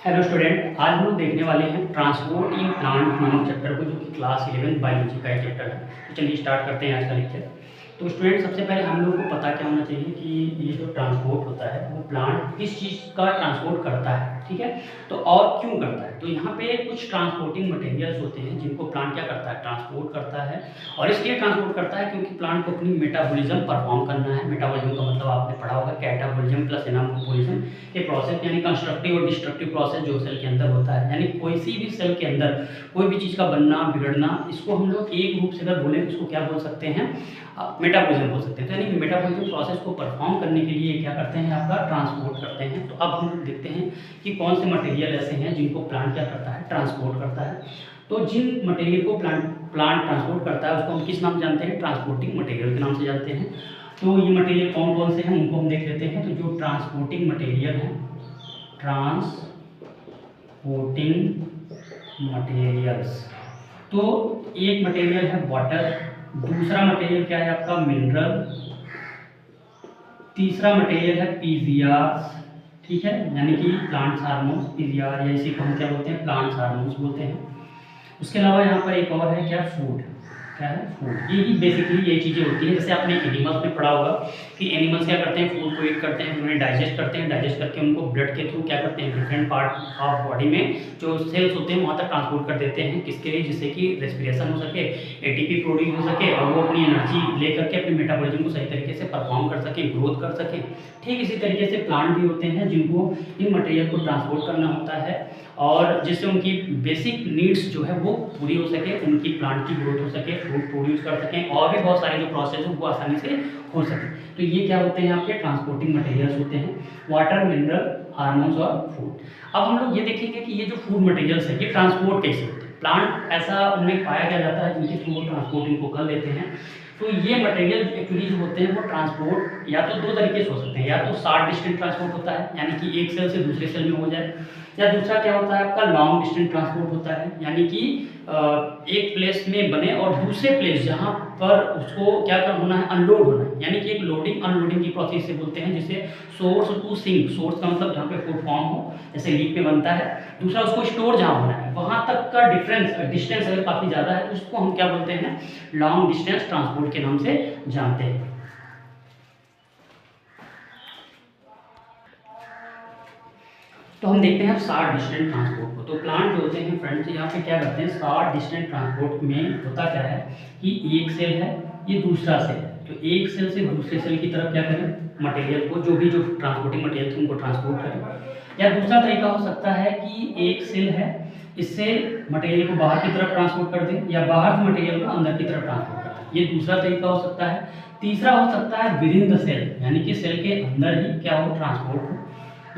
Hello student, आज हम लोग देखने वाले हैं ट्रांसपोर्ट इन प्लांट नामक चैप्टर को, जो कि क्लास 11 बायोलॉजी का एक चैप्टर है। तो चलिए स्टार्ट करते हैं आज का लेक्चर। तो स्टूडेंट, सबसे पहले हम लोग को पता क्या होना चाहिए कि ये जो ट्रांसपोर्ट होता है वो प्लांट किस चीज़ का ट्रांसपोर्ट करता है, ठीक है। तो और क्यों करता है, तो यहाँ पे कुछ ट्रांसपोर्टिंग मटेरियल्स होते हैं जिनको प्लांट क्या करता है, ट्रांसपोर्ट करता है। और इसलिए ट्रांसपोर्ट करता है क्योंकि प्लांट को अपनी मेटाबॉलिज्म परफॉर्म करना है। मेटाबॉलिज्म का मतलब आपने पढ़ा होगा, कैटाबॉलिज्म प्लस एनाबॉलिज्म ये प्रोसेस, यानी कंस्ट्रक्टिव और डिस्ट्रक्टिव प्रोसेस जो सेल के अंदर होता है। यानी कोई सी भी सेल के अंदर कोई भी चीज़ का बनना बिगड़ना, इसको हम लोग एक रूप से अगर बोले तो इसको क्या बोल सकते हैं, मेटाबॉलिज्म बोल सकते हैं। तो यानी मेटाबॉलिज्म प्रोसेस को परफॉर्म करने के लिए क्या करते हैं, आपका ट्रांसपोर्ट करते हैं। तो अब हम लोग देखते हैं कि कौन से मटेरियल ऐसे हैं जिनको प्लांट क्या करता है, ट्रांसपोर्ट करता है। तो जिन मटेरियल को प्लांट ट्रांसपोर्ट करता है उसको हम किस नाम जानते हैं, ट्रांसपोर्टिंग मटेरियल के नाम से जानते हैं। तो ये मटेरियल कौन कौन से हैं उनको हम देख लेते हैं। तो जो ट्रांसपोर्टिंग मटेरियल हैं, ट्रांसपोर्टिंग मटेरियल्स, तो एक मटेरियल है वाटर, दूसरा मटेरियल क्या है आपका, मिनरल, तीसरा मटेरियल है पीजीआर, ठीक है, यानी कि प्लांट्स हार्मोन्स, पीजीआर या इसी को हम क्या बोलते हैं, प्लांट्स हार्मोन्स बोलते हैं। उसके अलावा यहाँ पर एक और है क्या, फूड, क्या है, फूड। ये ही बेसिकली ये चीज़ें होती हैं। जैसे आपने एनिमल्स में पढ़ा होगा कि एनिमल्स क्या करते हैं, फूड को ईट करते हैं, उन्हें डाइजेस्ट करते हैं, डाइजेस्ट करके उनको ब्लड के थ्रू क्या करते हैं, डिफरेंट पार्ट ऑफ बॉडी में जो सेल्स होते हैं वहाँ तक ट्रांसपोर्ट कर देते हैं। किसके लिए, जिससे कि रेस्पिरेशन हो सके, एटीपी प्रोड्यूस हो सके और वो अपनी एनर्जी लेकर के अपने मेटाबॉलिज्म को सही तरीके से परफॉर्म कर सके, ग्रोथ कर सके। ठीक इसी तरीके से प्लांट भी होते हैं जिनको इन मटेरियल को ट्रांसपोर्ट करना होता है, और जिससे उनकी बेसिक नीड्स जो है वो पूरी हो सके, उनकी प्लांट की ग्रोथ हो सके, फ्रूट प्रोड्यूस कर सकें, और भी बहुत सारे जो प्रोसेस है वो आसानी से हो सके। तो ये क्या होते हैं, आपके ट्रांसपोर्टिंग मटेरियल्स होते हैं, वाटर, मिनरल, हार्मोन्स और फूड। अब हम लोग ये देखेंगे कि ये जो फूड मटेरियल्स है ये ट्रांसपोर्ट कैसे होते हैं। प्लांट ऐसा उनमें पाया क्या जाता है जिनके थ्रू वो ट्रांसपोर्ट इनको कर लेते हैं। तो ये मटेरियल एक्चुअली जो होते हैं वो ट्रांसपोर्ट या तो दो तरीके से हो सकते हैं, या तो शॉर्ट डिस्टेंस ट्रांसपोर्ट होता है, यानी कि एक सेल से दूसरे सेल में हो जाए, या दूसरा क्या होता है आपका, लॉन्ग डिस्टेंस ट्रांसपोर्ट होता है, यानी कि एक प्लेस में बने और दूसरे प्लेस जहाँ पर उसको क्या कर होना है, अनलोड होना है, यानी कि एक लोडिंग अनलोडिंग की प्रोसेस से बोलते हैं, जिसे सोर्स टू सिंक, सोर्स का मतलब जहाँ पे फूड फॉर्म हो, जैसे लीक पे बनता है, दूसरा उसको स्टोर जहाँ होना है वहाँ तक का डिस्टेंस अगर काफ़ी ज़्यादा है तो उसको हम क्या बोलते हैं, लॉन्ग डिस्टेंस ट्रांसपोर्ट के नाम से जानते हैं। तो हम देखते हैं शॉर्ट डिस्टेंस ट्रांसपोर्ट को। तो प्लांट जो होते हैं फ्रेंड्स, यहाँ पे क्या करते हैं, शॉर्ट डिस्टेंस ट्रांसपोर्ट में होता क्या है कि एक सेल है, ये दूसरा सेल है, तो एक सेल से दूसरे सेल की तरफ क्या करें, मटेरियल को, जो भी जो ट्रांसपोर्टिंग मटेरियल उनको ट्रांसपोर्ट करें। या दूसरा तरीका हो सकता है कि एक सेल है, इससे मटेरियल को बाहर की तरफ ट्रांसपोर्ट कर दें, या बाहर से मटेरियल को अंदर की तरफ ट्रांसपोर्ट कर दें, ये दूसरा तरीका हो सकता है। तीसरा हो सकता है विद इन द सेल, यानी कि सेल के अंदर ही क्या हो, ट्रांसपोर्ट हो।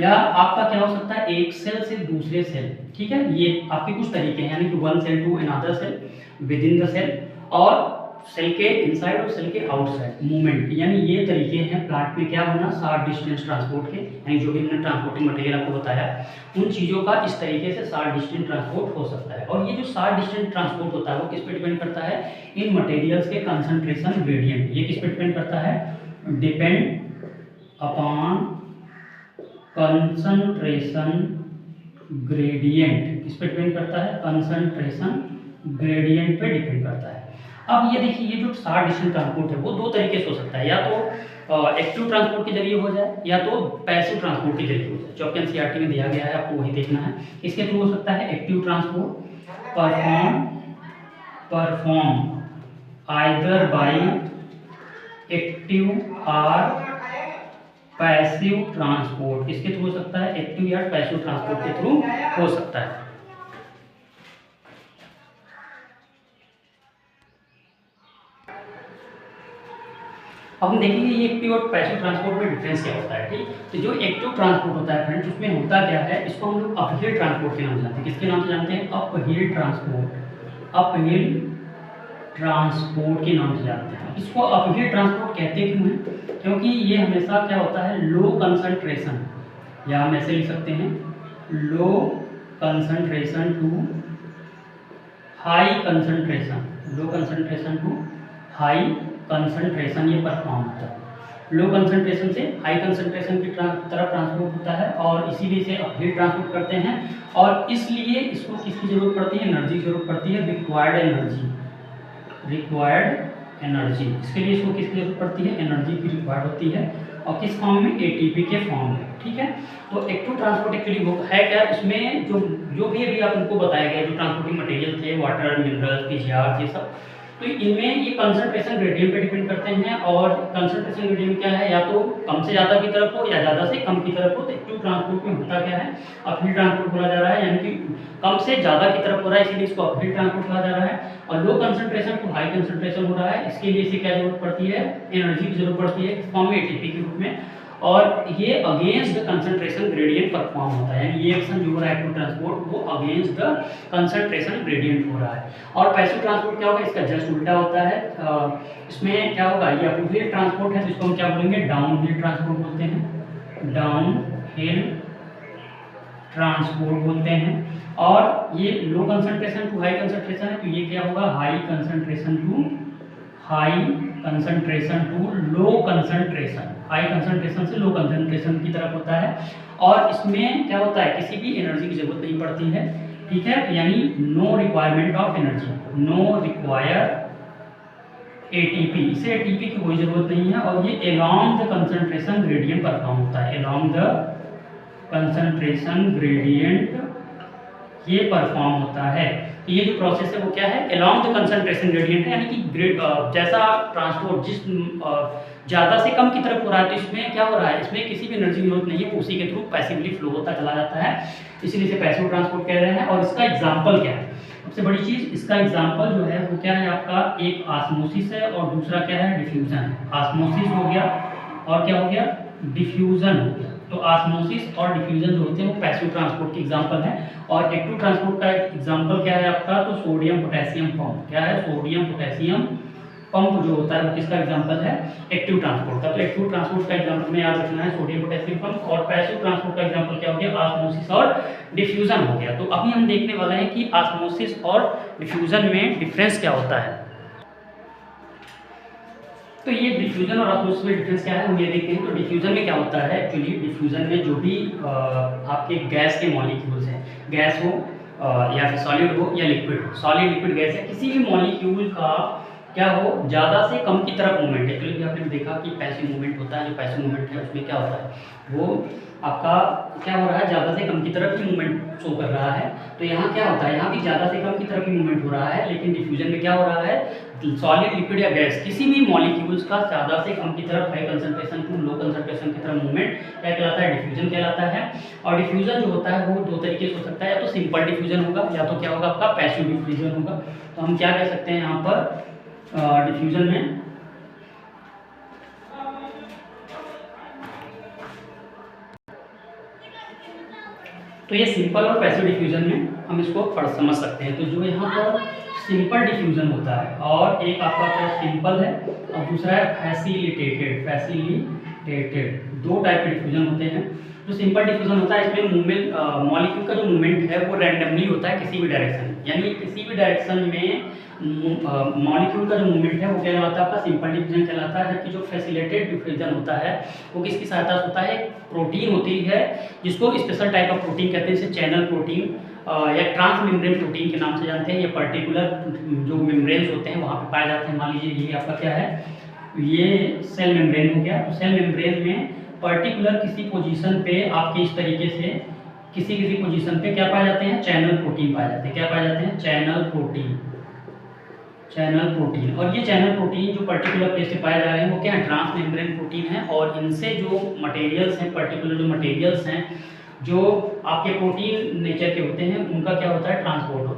या आपका क्या हो सकता है, एक सेल से दूसरे सेल, ठीक है, ये आपके कुछ तरीके हैं, यानी कि one cell to another cell, within the cell, और सेल के इनसाइड और सेल के आउटसाइड मूवमेंट, यानी ये तरीके हैं प्लांट में क्या होना, शॉर्ट डिस्टेंस ट्रांसपोर्ट के। यानी जो भी हमने ट्रांसपोर्टिंग मटेरियल आपको बताया उन चीज़ों का इस तरीके से शॉर्ट डिस्टेंस ट्रांसपोर्ट हो सकता है। और ये जो शॉर्ट डिस्टेंस ट्रांसपोर्ट होता है वो किस पे डिपेंड करता है, इन मटेरियल्स के कंसंट्रेशन ग्रेडियंट। ये किस पे डिपेंड करता है, डिपेंड अपॉन कंसंट्रेशन ग्रेडियंट। किस पे डिपेंड करता है, कंसंट्रेशन ग्रेडियंट पे डिपेंड करता है। अब ये देखिए, ये जो शॉर्ट डिस्टेंस ट्रांसपोर्ट है वो दो तरीके से हो सकता है, या तो एक्टिव ट्रांसपोर्ट के जरिए हो जाए, या तो पैसिव ट्रांसपोर्ट के जरिए हो जाए। जो आपके एनसीईआरटी में दिया गया है आपको वही देखना है। इसके थ्रू हो सकता है active transport, perform either by active और पैसिव ट्रांसपोर्ट। इसके थ्रू हो सकता है, एक्टिव या पैसिव ट्रांसपोर्ट के थ्रू हो सकता है। अब हम देखेंगे ये एक्टिव और पैसिव ट्रांसपोर्ट में डिफरेंस क्या होता है, ठीक। तो जो एक्टिव ट्रांसपोर्ट होता है फ्रेंड्स, उसमें होता क्या है, इसको हम लोग अपहिल ट्रांसपोर्ट के नाम से जानते हैं। किसके नाम से जानते हैं, अपहिल ट्रांसपोर्ट, अपहिल ट्रांसपोर्ट के नाम से जानते हैं। इसको अपहिल ट्रांसपोर्ट कहते क्यों हैं, क्योंकि ये हमेशा क्या होता है, लो कंसंट्रेशन, या हम ऐसे लिख सकते हैं low concentration to high concentration, low concentration to high concentration ये परफॉर्म होता है। लो कंसंट्रेशन से हाई कंसंट्रेशन की तरफ ट्रांसपोर्ट होता है और इसीलिए इसे अपहीट ट्रांसपोर्ट करते हैं। और इसलिए इसको किसकी जरूरत पड़ती है, एनर्जी की जरूरत पड़ती है, रिक्वायर्ड एनर्जी। इसके लिए इसको किसकी जरूरत पड़ती है, एनर्जी की रिक्वायर्ड होती है। और किस फॉर्म में, एटीपी के फॉर्म में। ठीक है, तो एक्टिव ट्रांसपोर्ट एक्चुअली वो है क्या, इसमें जो भी अभी आप उनको बताया गया, जो ट्रांसपोर्टिंग मटेरियल थे, वाटर, मिनरल, पीजीआर, ये सब, तो इनमें ये कंसंट्रेशन ग्रेडियंट पे डिपेंड करते हैं। और कंसंट्रेशन ग्रेडियंट क्या है, या तो कम से ज़्यादा की तरफ हो या ज़्यादा से कम की तरफ हो। तो एक्टिव ट्रांसपोर्ट में होता क्या है, अपहीट ट्रांसपोर्ट बोला जा रहा है, यानी कि कम से ज़्यादा की तरफ हो रहा है, इसीलिए इसको अपहीट ट्रांसपोर्ट कहा जा रहा है। और low concentration to high concentration हो रहा है, इसके लिए इसे क्या जरूरत पड़ती है, एनर्जी की जरूरत पड़ती है, फॉर्म में एटीपी के रूप में। और ये against the concentration gradient perform होता है, यानी ये एक्शन जो हो रहा है एक्टिव ट्रांसपोर्ट, वो अगेंस्ट द कंसंट्रेशन ग्रेडियंट हो रहा है। और पैसिव ट्रांसपोर्ट क्या होगा, इसका जस्ट उल्टा होता है। इसमें क्या होगा, ये अपहिल ट्रांसपोर्ट है, तो इसको हम क्या बोलेंगे, डाउनहिल ट्रांसपोर्ट बोलते हैं, डाउनहिल ट्रांसपोर्ट बोलते हैं। और ये low concentration to high concentration है, तो ये क्या होगा, high concentration to low concentration, high concentration से लो कंसंट्रेशन की तरफ होता है। और इसमें क्या होता है, किसी भी एनर्जी की जरूरत नहीं पड़ती है। ठीक है, यानी no requirement of energy, no require ATP, इसे एटीपी की कोई जरूरत नहीं है। और ये along the concentration gradient perform होता है, अलोंग द कंसंट्रेशन ग्रेडियंट ये परफॉर्म होता है। ये जो प्रोसेस है वो क्या है, अलोंग द कंसंट्रेशन ग्रेडियंट है, यानी कि जैसा ट्रांसपोर्ट जिस ज़्यादा से कम की तरफ हो रहा है, तो इसमें क्या हो रहा है, इसमें किसी भी एनर्जी की जरूरत नहीं है, उसी के थ्रू पैसिवली फ्लो होता चला जाता है, इसीलिए इसे पैसिव ट्रांसपोर्ट कह रहे हैं। और इसका एग्जाम्पल क्या है, सबसे बड़ी चीज़, इसका एग्जाम्पल जो है वो क्या है आपका, एक ऑस्मोसिस है और दूसरा क्या है, डिफ्यूजन है। ऑस्मोसिस हो गया और क्या हो गया, डिफ्यूजन हो गया। तो ऑस्मोसिस और डिफ्यूजन जो होते हैं वो पैसिव ट्रांसपोर्ट के एग्जांपल हैं। और एक्टिव ट्रांसपोर्ट का एग्जांपल क्या है आपका, तो सोडियम पोटेशियम पंप। क्या है, सोडियम पोटेशियम पंप जो होता है वो किसका एग्जांपल है, एक्टिव ट्रांसपोर्ट का। तो एक्टिव ट्रांसपोर्ट का एग्जांपल में याद रखना है सोडियम पोटेशियम पंप। और पैसिव ट्रांसपोर्ट का एग्जांपल क्या हो गया, ऑस्मोसिस और डिफ्यूजन हो गया। तो अभी हम देखने वाले हैं कि ऑस्मोसिस और डिफ्यूजन में डिफरेंस क्या होता है। तो ये डिफ्यूजन और ऑस्मोसिस में डिफरेंस क्या है, हम ये देखते हैं। तो डिफ्यूजन में क्या होता है, एक्चुअली डिफ्यूजन में जो भी आपके गैस के मॉलिक्यूल्स हैं, गैस हो या फिर सॉलिड हो या लिक्विड हो, सॉलिड लिक्विड गैस है, किसी भी मॉलिक्यूल का क्या हो, ज़्यादा से कम की तरफ मूवमेंट है। एक्चुअली आपने देखा कि पैसिव मूवमेंट होता है, जो पैसिव मूवमेंट है उसमें क्या होता है, वो आपका क्या हो रहा है, ज़्यादा से कम की तरफ ही मूवमेंट शो कर रहा है। तो यहाँ क्या होता है, यहाँ भी ज़्यादा से कम की तरफ ही मूवमेंट हो रहा है। लेकिन डिफ्यूजन में क्या हो रहा है, सॉलिड लिक्विड या गैस किसी भी मॉलिक्यूल्स का ज़्यादा से कम की तरफ, high concentration to low concentration की तरफ मूवमेंट क्या कहलाता है, डिफ्यूजन कहलाता है। और डिफ्यूजन जो होता है वो दो तरीके से हो सकता है, या तो सिंपल डिफ्यूजन होगा या तो क्या होगा आपका पैसिव डिफ्यूजन होगा। तो हम क्या कह सकते हैं यहाँ पर डिफ्यूजन में, तो ये सिंपल और पैसिव डिफ्यूजन में हम इसको पढ़ समझ सकते हैं। तो जो यहाँ पर सिंपल डिफ्यूजन होता है, और एक आपका क्या सिंपल है और दूसरा है फैसिलिटेटेड, दो टाइप के डिफ्यूजन होते हैं। जो सिंपल डिफ्यूजन होता है, इसमें मूवमेंट, मॉलिक्यूल का जो मूवमेंट है वो रैंडमली होता है किसी भी डायरेक्शन, यानी किसी भी डायरेक्शन में मॉलिक्यूल का जो मूवमेंट है वो क्या कहलाता है आपका सिंपल डिफ्यूजन कहलाता है। जबकि जो फैसिलिटेटेड डिफ्यूजन होता है वो किसकी सहायता से होता है, प्रोटीन होती है जिसको स्पेशल टाइप ऑफ प्रोटीन कहते हैं, जैसे चैनल प्रोटीन या ट्रांस मेम्ब्रेन प्रोटीन के नाम से जानते हैं। ये पर्टिकुलर जो मेम्ब्रेन्स होते हैं वहाँ पे पाए जाते हैं। मान लीजिए ये आपका क्या है, ये सेल मेम्ब्रेन हो गया। तो सेल मेम्ब्रेन में पर्टिकुलर किसी पोजीशन पे आपके इस तरीके से किसी पोजीशन पे क्या पाए जाते हैं, चैनल प्रोटीन पाए जाते हैं। क्या पाए जाते हैं, चैनल प्रोटीन। और ये चैनल प्रोटीन जो पर्टिकुलर प्लेस पे पाए जा रहे हैं वो क्या है, ट्रांस मेम्ब्रेन प्रोटीन है। और इनसे जो मटेरियल्स हैं, पर्टिकुलर जो मटेरियल्स हैं जो आपके प्रोटीन नेचर के होते हैं, उनका क्या होता है, ट्रांसपोर्ट होता है।